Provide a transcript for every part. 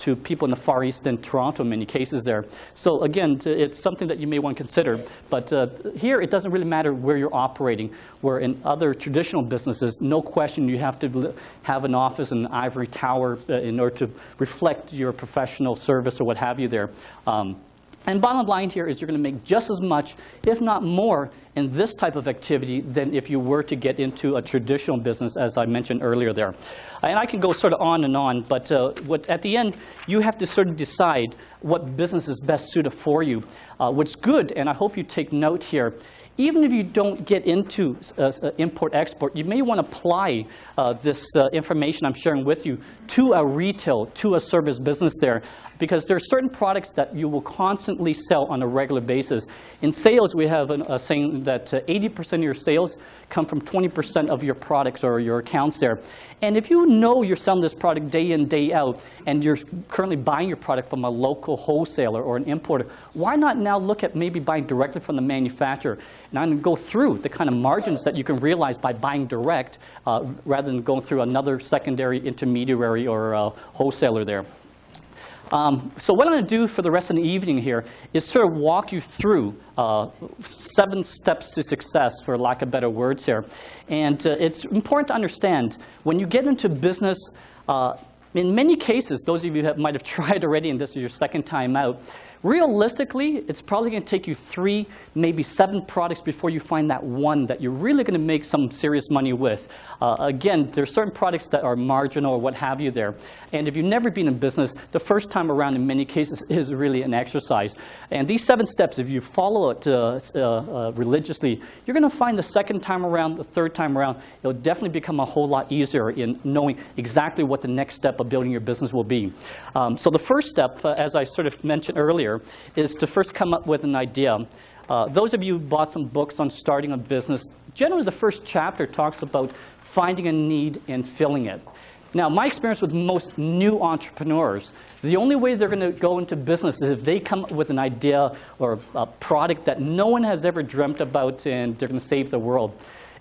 to people in the Far East and Toronto in many cases there. So again, it's something that you may want to consider. But here, it doesn't really matter where you're operating, where in other traditional businesses, no question you have to have an office in an ivory tower in order to reflect your professional service or what have you there. And bottom line here is you're going to make just as much, if not more, in this type of activity than if you were to get into a traditional business, as I mentioned earlier there. And I can go sort of on, but at the end, you have to sort of decide what business is best suited for you. What's good, and I hope you take note here, even if you don't get into import-export, you may want to apply this information I'm sharing with you to a retail, to a service business there, because there are certain products that you will constantly sell on a regular basis. In sales, we have a saying that 80% of your sales come from 20% of your products or your accounts there. And if you know you're selling this product day in, day out, and you're currently buying your product from a local wholesaler or an importer, why not now look at maybe buying directly from the manufacturer? And I'm going to go through the kind of margins that you can realize by buying direct rather than going through another secondary intermediary or wholesaler there. So what I'm going to do for the rest of the evening here is sort of walk you through 7 steps to success, for lack of better words here. And it's important to understand, when you get into business, in many cases, those of you who might have tried already and this is your second time out, realistically, it's probably going to take you 3, maybe 7 products before you find that one that you're really going to make some serious money with. Again, there are certain products that are marginal or what have you there. And if you've never been in business, the first time around in many cases is really an exercise. And these 7 steps, if you follow it religiously, you're going to find the second time around, the third time around, it'll definitely become a whole lot easier in knowing exactly what the next step of building your business will be. So the first step, as I sort of mentioned earlier, is to first come up with an idea. Those of you who bought some books on starting a business, generally the first chapter talks about finding a need and filling it. Now, my experience with most new entrepreneurs, the only way they're going to go into business is if they come up with an idea or a product that no one has ever dreamt about and they're going to save the world.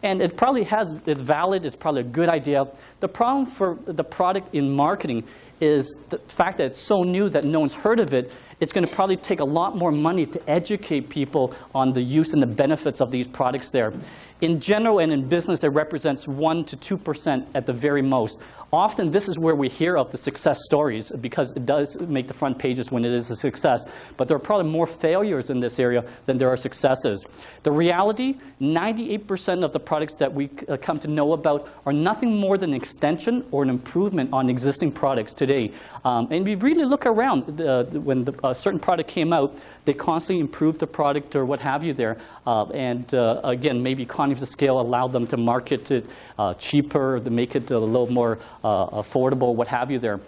And it probably it's valid, it's probably a good idea. The problem for the product in marketing is the fact that it's so new that no one's heard of it. It's going to probably take a lot more money to educate people on the use and the benefits of these products there. In general and in business, it represents 1% to 2% at the very most. Often, this is where we hear of the success stories because it does make the front pages when it is a success. But there are probably more failures in this area than there are successes. The reality, 98% of the products that we come to know about are nothing more than an extension or an improvement on existing products today. And we really look around. When a certain product came out, they constantly improved the product or what have you there. Again, maybe economies of scale allowed them to market it cheaper, to make it a little more affordable, what have you there.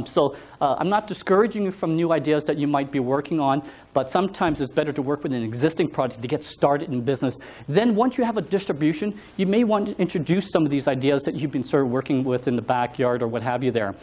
So I'm not discouraging you from new ideas that you might be working on, but sometimes it's better to work with an existing product to get started in business. Then once you have a distribution, you may want to introduce some of these ideas that you've been sort of working with in the backyard or what have you there.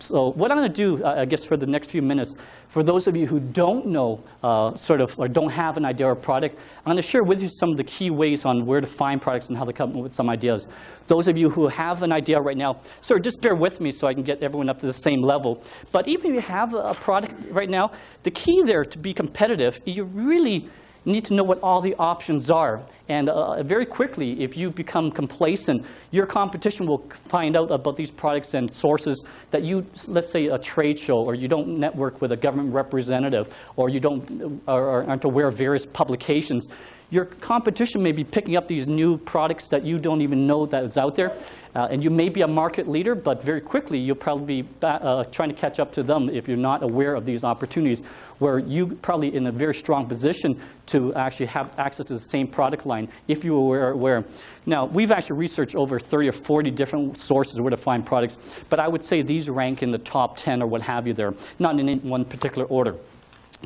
So what I'm going to do, I guess, for the next few minutes, for those of you who don't know or don't have an idea or product, I'm going to share with you some of the key ways on where to find products and how to come up with some ideas. Those of you who have an idea right now, just bear with me so I can get everyone up to the same level. But even if you have a product right now, the key there to be competitive, you really need to know what all the options are. And very quickly, if you become complacent, your competition will find out about these products and sources that you, let's say a trade show, or you don't network with a government representative, or you aren't aware of various publications. Your competition may be picking up these new products that you don't even know that is out there. And you may be a market leader, but very quickly you'll probably be trying to catch up to them if you're not aware of these opportunities, where you probably in a very strong position to actually have access to the same product line if you were aware. Now, we've actually researched over 30 or 40 different sources where to find products, but I would say these rank in the top 10 or what have you there, not in any one particular order.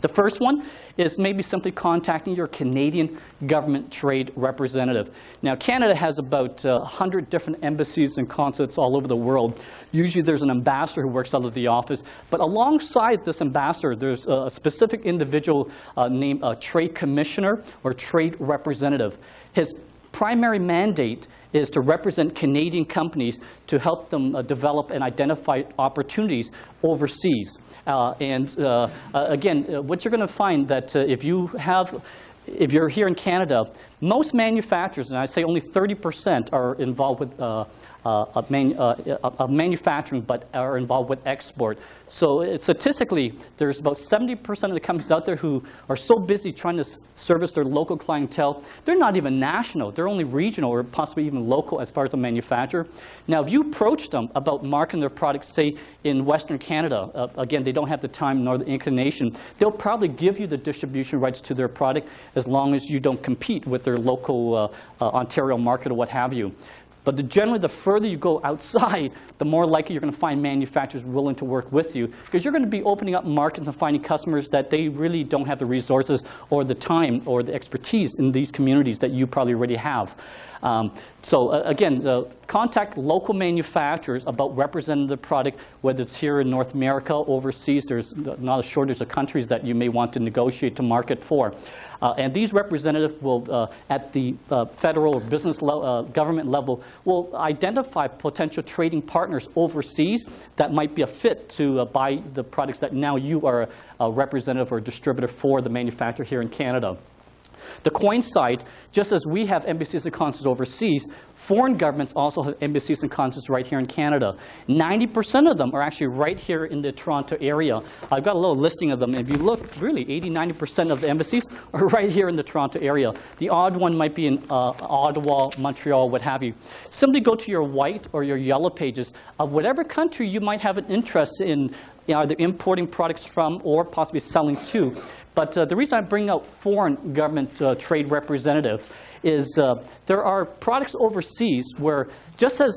The first one is maybe simply contacting your Canadian government trade representative. Now, Canada has about 100 different embassies and consulates all over the world. Usually there's an ambassador who works out of the office. But alongside this ambassador, there's a specific individual named a trade commissioner or trade representative. His primary mandate is to represent Canadian companies to help them develop and identify opportunities overseas. Again, what you're going to find that if you're here in Canada, most manufacturers, and I say only 30% are involved with manufacturing, but are involved with export. So statistically, there's about 70% of the companies out there who are so busy trying to service their local clientele, they're not even national. They're only regional or possibly even local as far as a manufacturer. Now, if you approach them about marketing their products, say in Western Canada, again, they don't have the time nor the inclination, they'll probably give you the distribution rights to their product as long as you don't compete with their local Ontario market or what have you. But generally, the further you go outside, the more likely you're going to find manufacturers willing to work with you, because you're going to be opening up markets and finding customers that they really don't have the resources or the time or the expertise in these communities that you probably already have. Again, contact local manufacturers about representing the product, whether it's here in North America, overseas. There's not a shortage of countries that you may want to negotiate to market for. And these representatives will, at the federal or business government level, will identify potential trading partners overseas that might be a fit to buy the products that now you are a representative or distributor for the manufacturer here in Canada. The coin side, just as we have embassies and consulates overseas, foreign governments also have embassies and consulates right here in Canada. 90% of them are actually right here in the Toronto area. I've got a little listing of them. If you look, really, 80–90% of the embassies are right here in the Toronto area. The odd one might be in Ottawa, Montreal, what have you. Simply go to your white or your yellow pages of whatever country you might have an interest in either importing products from or possibly selling to. But the reason I bring out foreign government trade representative is there are products overseas where just as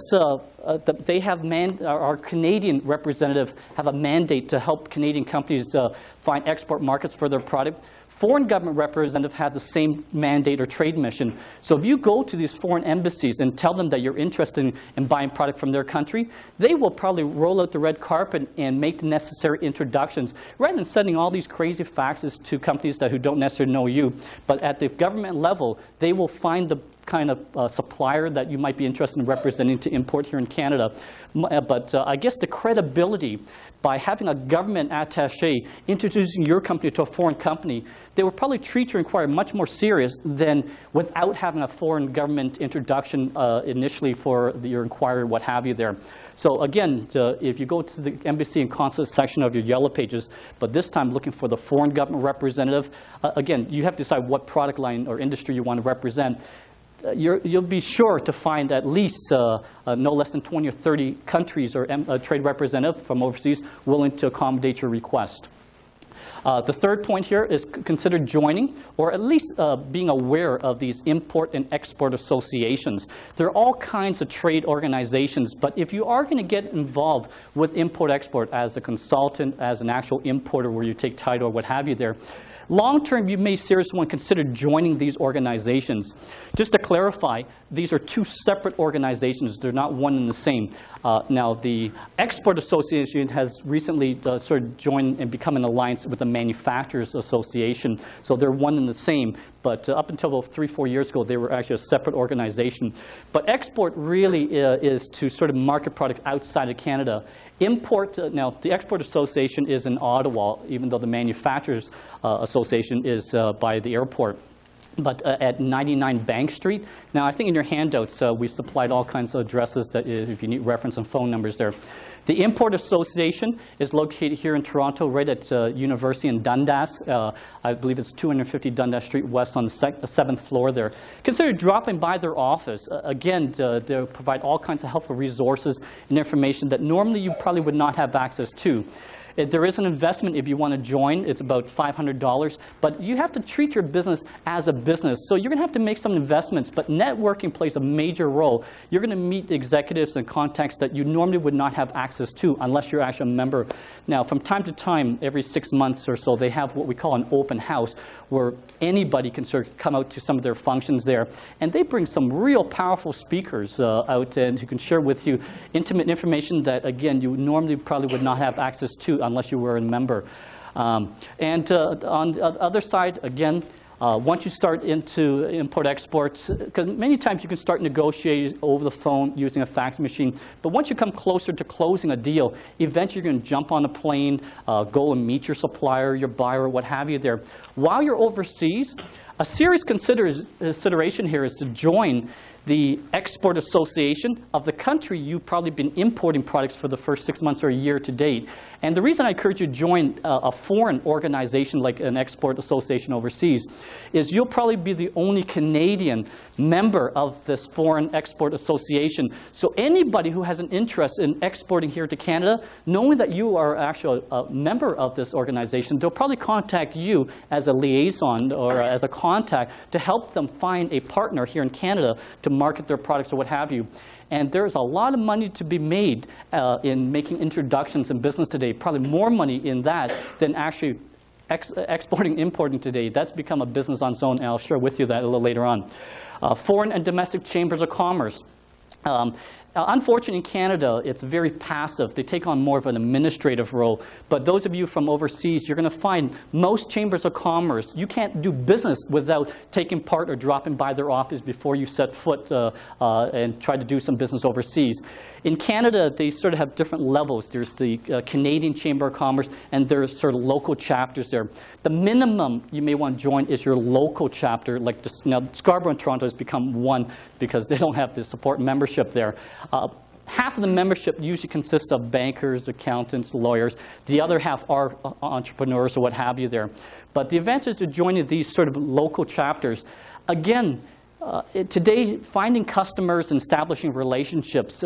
they have our Canadian representative have a mandate to help Canadian companies find export markets for their product, foreign government representatives have the same mandate or trade mission. So if you go to these foreign embassies and tell them that you're interested in buying product from their country, they will probably roll out the red carpet and make the necessary introductions, rather than sending all these crazy faxes to companies who don't necessarily know you. But at the government level, they will find the kind of supplier that you might be interested in representing to import here in Canada. But I guess the credibility by having a government attaché introducing your company to a foreign company, they would probably treat your inquiry much more serious than without having a foreign government introduction initially for your inquiry, what have you there. So again, if you go to the embassy and consulate section of your yellow pages, but this time looking for the foreign government representative, again, you have to decide what product line or industry you want to represent. You'll be sure to find at least no less than 20 or 30 countries or trade representative from overseas willing to accommodate your request. The third point here is consider joining or at least being aware of these import and export associations. There are all kinds of trade organizations, but if you are going to get involved with import-export as a consultant, as an actual importer where you take title or what have you there, long-term, you may seriously want to consider joining these organizations. Just to clarify, these are two separate organizations. They're not one and the same. Now, the Export Association has recently sort of joined and become an alliance with the Manufacturers Association. So they're one and the same. But up until about 3–4 years ago, they were actually a separate organization. But export really is to sort of market products outside of Canada. Import, now the Export Association is in Ottawa, even though the Manufacturers Association is by the airport. But at 99 Bank Street. Now, I think in your handouts, we supplied all kinds of addresses that if you need reference and phone numbers there. The Import Association is located here in Toronto, right at University in Dundas. I believe it's 250 Dundas Street West on the 7th floor there. Consider dropping by their office. Again, they'll provide all kinds of helpful resources and information that normally you probably would not have access to. There is an investment if you want to join. It's about $500. But you have to treat your business as a business. So you're going to have to make some investments. But networking plays a major role. You're going to meet executives and contacts that you normally would not have access to unless you're actually a member. Now, from time to time, every 6 months or so, they have what we call an open house where anybody can sort of come out to some of their functions there. And they bring some real powerful speakers out and who can share with you intimate information that, again, you normally probably would not have access to unless you were a member. On the other side, again, Once you start into import-export, because many times you can start negotiating over the phone using a fax machine, but once you come closer to closing a deal, eventually you're going to jump on a plane, go and meet your supplier, your buyer, what have you there. While you're overseas, a serious consideration here is to join the Export Association of the country you've probably been importing products for the first 6 months or a year to date. And the reason I encourage you to join a foreign organization like an export association overseas is you'll probably be the only Canadian member of this foreign export association. So anybody who has an interest in exporting here to Canada, knowing that you are actually a member of this organization, they'll probably contact you as a liaison or as a contact to help them find a partner here in Canada to market their products or what have you. And there's a lot of money to be made in making introductions in business today, probably more money in that than actually exporting, importing today. That's become a business on its own, and I'll share with you that a little later on. Foreign and domestic chambers of commerce. Unfortunately, in Canada, it's very passive. They take on more of an administrative role. But those of you from overseas, you're going to find most chambers of commerce, you can't do business without taking part or dropping by their office before you set foot and try to do some business overseas. In Canada, they sort of have different levels. There's the Canadian Chamber of Commerce, and there's sort of local chapters there. The minimum you may want to join is your local chapter. Like this, now, Scarborough and Toronto has become one because they don't have the support membership there. Half of the membership usually consists of bankers, accountants, lawyers. The other half are entrepreneurs or what have you there. But the advantage to joining these sort of local chapters, again, today, finding customers and establishing relationships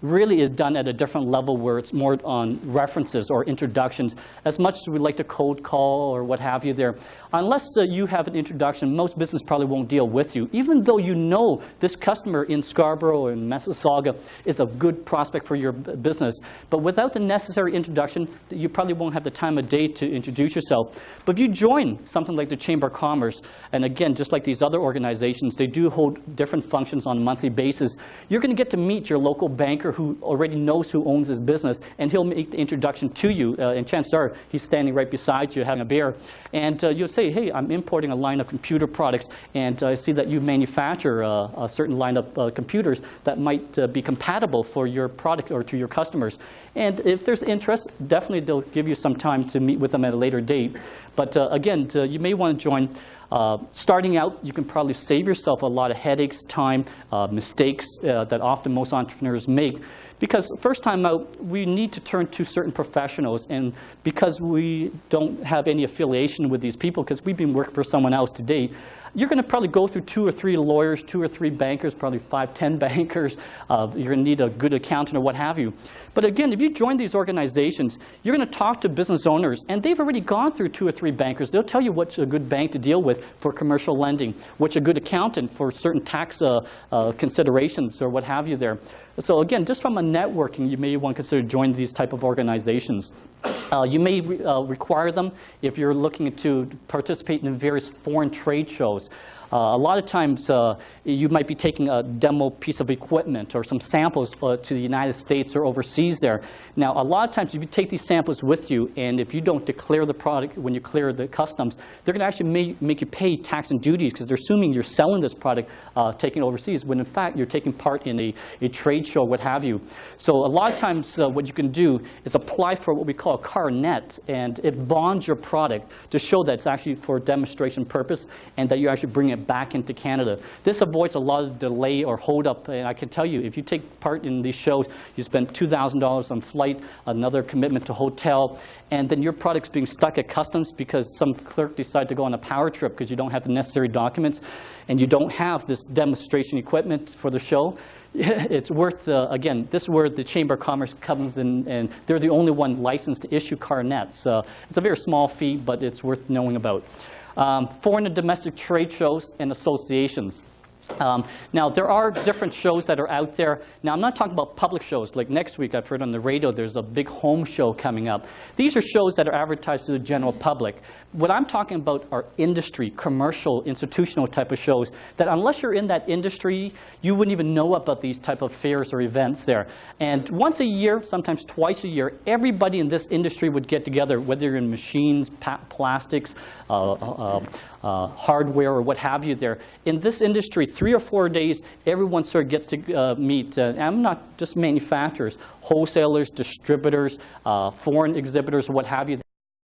really is done at a different level where it's more on references or introductions. As much as we'd like to cold call or what have you there, unless you have an introduction, most business probably won't deal with you. Even though you know this customer in Scarborough or in Mississauga is a good prospect for your business, but without the necessary introduction, you probably won't have the time of day to introduce yourself. But if you join something like the Chamber of Commerce, and again, just like these other organizations, they do hold different functions on a monthly basis. You're going to get to meet your local banker who already knows who owns his business, and he'll make the introduction to you. And chances are he's standing right beside you having a beer. And you'll say, hey, I'm importing a line of computer products, and I see that you manufacture a certain line of computers that might be compatible for your product or to your customers. And if there's interest, definitely they'll give you some time to meet with them at a later date. But again, you may want to join. Starting out, you can probably save yourself a lot of headaches, time, mistakes that often most entrepreneurs make. Because first time out, we need to turn to certain professionals. And because we don't have any affiliation with these people, because we've been working for someone else to date, you're going to probably go through 2 or 3 lawyers, 2 or 3 bankers, probably 5, 10 bankers. You're going to need a good accountant or what have you. But again, if you join these organizations, you're going to talk to business owners, and they've already gone through 2 or 3 bankers. They'll tell you what's a good bank to deal with for commercial lending, what's a good accountant for certain tax considerations or what have you there. So again, just from a networking, you may want to consider joining these type of organizations. You may require them if you're looking to participate in various foreign trade shows. A lot of times, you might be taking a demo piece of equipment or some samples to the United States or overseas there. Now, a lot of times, if you take these samples with you, and if you don't declare the product when you clear the customs, they're going to actually make you pay tax and duties because they're assuming you're selling this product, taking it overseas, when in fact, you're taking part in a trade show, what have you. So a lot of times, what you can do is apply for what we call a carnet, and it bonds your product to show that it's actually for a demonstration purpose and that you actually bring it back into Canada. This avoids a lot of delay or hold-up, and I can tell you, if you take part in these shows, you spend $2,000 on flight, another commitment to hotel, and then your product's being stuck at customs because some clerk decided to go on a power trip because you don't have the necessary documents, and you don't have this demonstration equipment for the show. It's worth, again, this is where the Chamber of Commerce comes in, and they're the only one licensed to issue carnets. It's a very small fee, but it's worth knowing about. Foreign and domestic trade shows and associations. Now, there are different shows that are out there. Now, I'm not talking about public shows. Like next week, I've heard on the radio, there's a big home show coming up. These are shows that are advertised to the general public. What I'm talking about are industry, commercial, institutional type of shows that unless you're in that industry, you wouldn't even know about these type of fairs or events there. And once a year, sometimes twice a year, everybody in this industry would get together, whether you're in machines, plastics, hardware, or what have you there. In this industry, 3 or 4 days, everyone sort of gets to meet, and I'm not just manufacturers, wholesalers, distributors, foreign exhibitors, what have you.